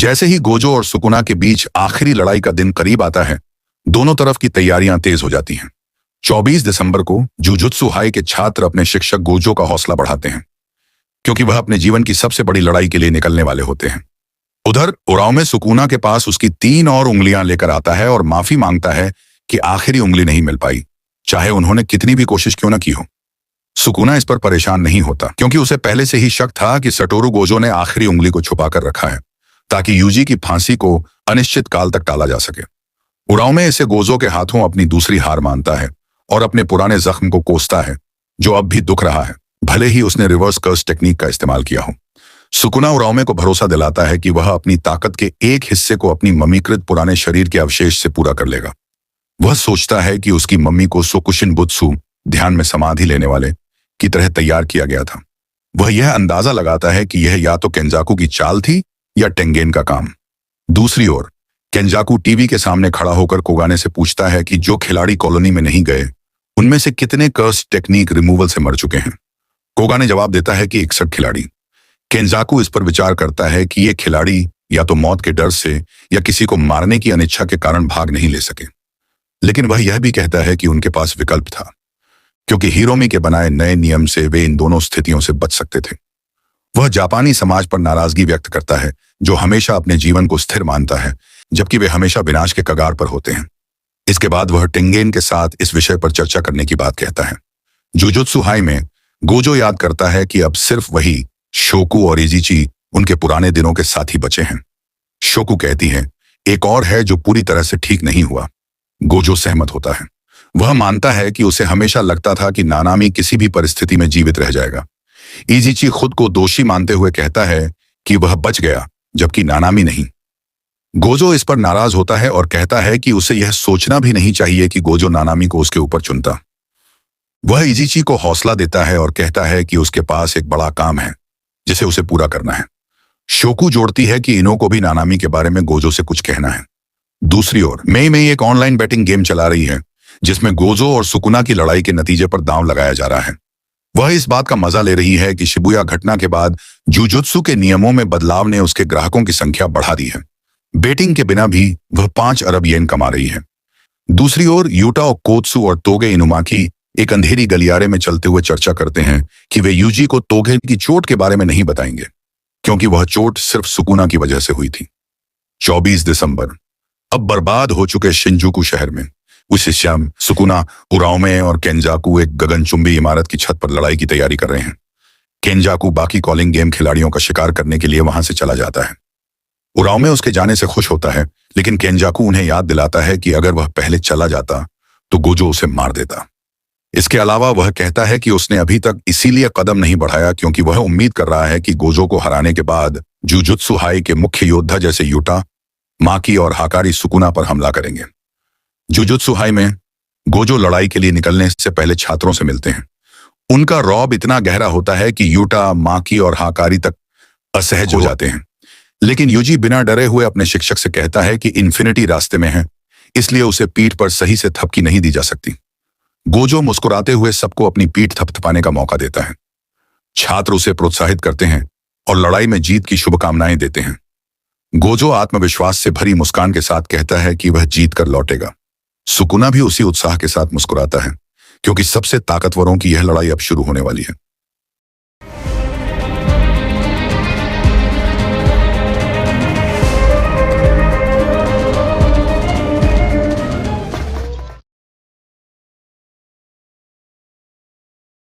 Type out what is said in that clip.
जैसे ही गोजो और सुकुना के बीच आखिरी लड़ाई का दिन करीब आता है, दोनों तरफ की तैयारियां तेज हो जाती हैं। 24 दिसंबर को जुजुत्सु हाई के छात्र अपने शिक्षक गोजो का हौसला बढ़ाते हैं, क्योंकि वह अपने जीवन की सबसे बड़ी लड़ाई के लिए निकलने वाले होते हैं। उधर उराओमे सुकुना के पास उसकी 3 और उंगलियां लेकर आता है और माफी मांगता है कि आखिरी उंगली नहीं मिल पाई, चाहे उन्होंने कितनी भी कोशिश क्यों न की हो। सुकुना इस पर परेशान नहीं होता, क्योंकि उसे पहले से ही शक था कि सटोरू गोजो ने आखिरी उंगली को छुपा कर रखा है, ताकि यूजी की फांसी को अनिश्चित काल तक टाला जा सके। उराओमे इसे गोजो के हाथों अपनी दूसरी हार मानता है और अपने पुराने जख्म को कोसता है, जो अब भी दुख रहा है, भले ही उसने रिवर्स कर्स टेक्निक का इस्तेमाल किया हो। सुकुना उराओमे को भरोसा दिलाता है कि वह अपनी ताकत के एक हिस्से को अपनी मम्मीकृत पुराने शरीर के अवशेष से पूरा कर लेगा। वह सोचता है कि उसकी मम्मी को सोकुशिन बुत्सु, ध्यान में समाधि लेने वाले, की तरह तैयार किया गया था। वह यह अंदाजा लगाता है कि यह या तो केंजाकू की चाल थी या टेंगेन का काम। दूसरी ओर केंजाकू टीवी के सामने खड़ा होकर कोगाने से पूछता है कि जो खिलाड़ी कॉलोनी में नहीं गए, उनमें से कितने कर्स टेक्निक रिमूवल से मर चुके हैं। कोगाने जवाब देता है कि 61 खिलाड़ी। केंजाकू इस पर विचार करता है कि ये खिलाड़ी या तो मौत के डर से या किसी को मारने की अनिच्छा के कारण भाग नहीं ले सके, लेकिन वह यह भी कहता है कि उनके पास विकल्प था, क्योंकि हिरोमी के बनाए नए नियम से वे इन दोनों स्थितियों से बच सकते थे। वह जापानी समाज पर नाराजगी व्यक्त करता है, जो हमेशा अपने जीवन को स्थिर मानता है, जबकि वे हमेशा विनाश के कगार पर होते हैं। इसके बाद वह टेंगेन के साथ इस विषय पर चर्चा करने की बात कहता है। जुजुत्सु हाई में गोजो याद करता है कि अब सिर्फ वही शोकू और इजिची उनके पुराने दिनों के साथी बचे हैं। शोकू कहती है, एक और है जो पूरी तरह से ठीक नहीं हुआ। गोजो सहमत होता है। वह मानता है कि उसे हमेशा लगता था कि नानामी किसी भी परिस्थिति में जीवित रह जाएगा। इजिची खुद को दोषी मानते हुए कहता है कि वह बच गया, जबकि नानामी नहीं। गोजो इस पर नाराज होता है और कहता है कि उसे यह सोचना भी नहीं चाहिए कि गोजो नानामी को उसके ऊपर चुनता। वह इजिची को हौसला देता है और कहता है कि उसके पास एक बड़ा काम है जिसे उसे पूरा करना है। शोकू जोड़ती है कि इनो को भी नानामी के बारे में गोजो से कुछ कहना है। दूसरी ओर मई एक ऑनलाइन बैटिंग गेम चला रही है, जिसमें गोजो और सुकुना की लड़ाई के नतीजे पर दांव लगाया जा रहा है। वह इस बात का मजा ले रही है कि शिबुया घटना के बाद जुजुत्सु के नियमों में बदलाव ने उसके ग्राहकों की संख्या बढ़ा दी है। बेटिंग के बिना भी वह 5 अरब येन कमा रही है। दूसरी ओर यूटा और कोत्सु और तोगे इनुमाकी एक अंधेरी गलियारे में चलते हुए चर्चा करते हैं कि वे यूजी को तोगे की चोट के बारे में नहीं बताएंगे, क्योंकि वह चोट सिर्फ सुकुना की वजह से हुई थी। 24 दिसंबर, अब बर्बाद हो चुके शिंजुकू शहर में उस शाम सुकुना, उराओमे और केंजाकू एक गगनचुंबी इमारत की छत पर लड़ाई की तैयारी कर रहे हैं। केंजाकू बाकी कॉलिंग गेम खिलाड़ियों का शिकार करने के लिए वहां से चला जाता है। उराओमे उसके जाने से खुश होता है, लेकिन केंजाकू उन्हें याद दिलाता है कि अगर वह पहले चला जाता तो गोजो उसे मार देता। इसके अलावा वह कहता है कि उसने अभी तक इसीलिए कदम नहीं बढ़ाया क्योंकि वह उम्मीद कर रहा है कि गोजो को हराने के बाद जुजुत्सु हाई के मुख्य योद्धा जैसे यूटा, माकी और हाकारी सुकुना पर हमला करेंगे। जुजुत्सु हाई में गोजो लड़ाई के लिए निकलने से पहले छात्रों से मिलते हैं। उनका रौब इतना गहरा होता है कि यूटा, माकी और हाकारी तक असहज हो जाते हैं, लेकिन यूजी बिना डरे हुए अपने शिक्षक से कहता है कि इन्फिनिटी रास्ते में है, इसलिए उसे पीठ पर सही से थपकी नहीं दी जा सकती। गोजो मुस्कुराते हुए सबको अपनी पीठ थपथपाने का मौका देता है। छात्र उसे प्रोत्साहित करते हैं और लड़ाई में जीत की शुभकामनाएं देते हैं। गोजो आत्मविश्वास से भरी मुस्कान के साथ कहता है कि वह जीत कर लौटेगा। सुकुना भी उसी उत्साह के साथ मुस्कुराता है, क्योंकि सबसे ताकतवरों की यह लड़ाई अब शुरू होने वाली है।